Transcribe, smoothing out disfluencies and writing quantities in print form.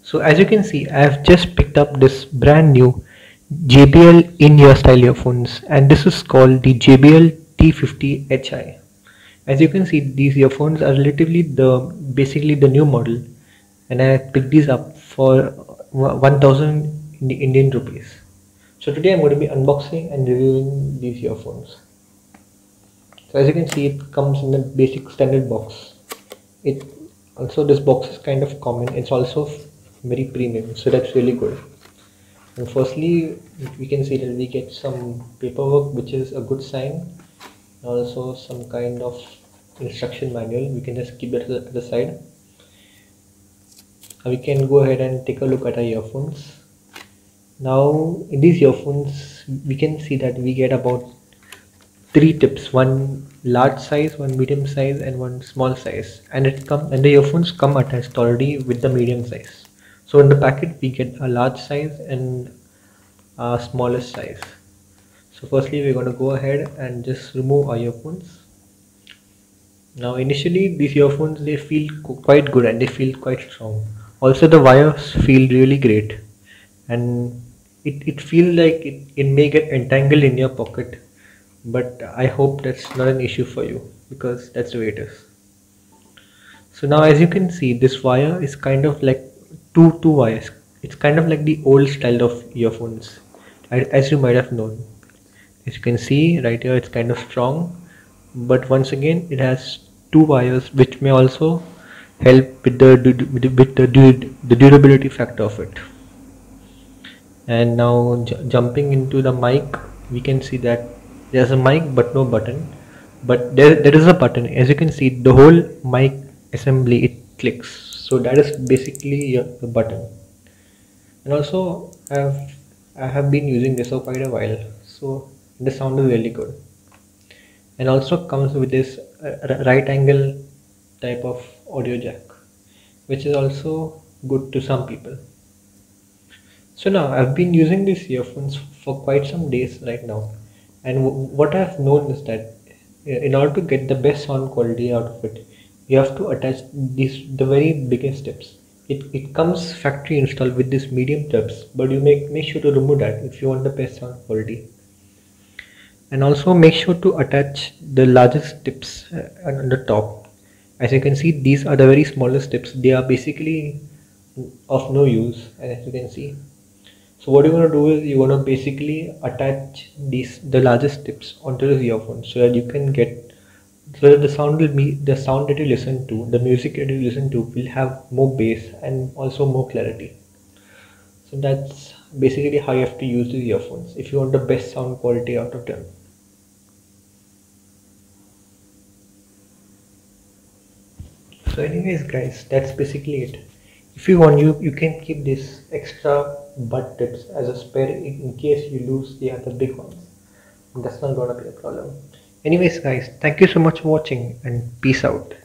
So as you can see, I have just picked up this brand new JBL in-ear style earphones, and this is called the JBL T50 HI. As you can see, these earphones are relatively basically the new model, and I picked these up for 1000 Indian rupees. So today I'm going to be unboxing and reviewing these earphones. So as you can see, it comes in a basic standard box. It also, this box is kind of common. It's also very premium, so that's really good. And firstly, we can see that we get some paperwork, which is a good sign. Also some kind of instruction manual. We can just keep that at the side. Now we can go ahead and take a look at our earphones. Now in these earphones, we can see that we get about 3 tips: one large size, one medium size, and one small size. And the earphones come attached already with the medium size. So in the packet we get a large size and a smallest size. So firstly we're going to go ahead and just remove our earphones. Now initially these earphones, they feel quite good and they feel quite strong. Also the wires feel really great, and it feels like it may get entangled in your pocket, but I hope that's not an issue for you, because that's the way it is. So now as you can see, this wire is kind of like two wires. It's kind of like the old style of earphones, as you might have known. As you can see right here, it's kind of strong, but once again it has 2 wires, which may also help with the durability factor of it. And now jumping into the mic, we can see that there's a mic but no button, but there is a button. As you can see, the whole mic assembly, it clicks, so that is basically the button. And also I have been using this for quite a while, so the sound is really good. And also comes with this right angle type of audio jack, which is also good to some people. So now I've been using these earphones for quite some days right now, and what I've known is that in order to get the best sound quality out of it, you have to attach the very biggest tips. It comes factory installed with this medium tips, but you make sure to remove that if you want the best sound quality. And also make sure to attach the largest tips on the top. As you can see, these are the very smallest tips. They are basically of no use, as you can see. So what you're going to do is you're going to basically attach the largest tips onto the earphone, so that you can get, so that the sound that you listen to, the music that you listen to, will have more bass and also more clarity. So that's basically how you have to use these earphones if you want the best sound quality out of them. So anyways guys, that's basically it. If you want, you can keep this extra butt tips as a spare in case you lose the other big ones. That's not gonna be a problem. Anyways guys, thank you so much for watching, and peace out.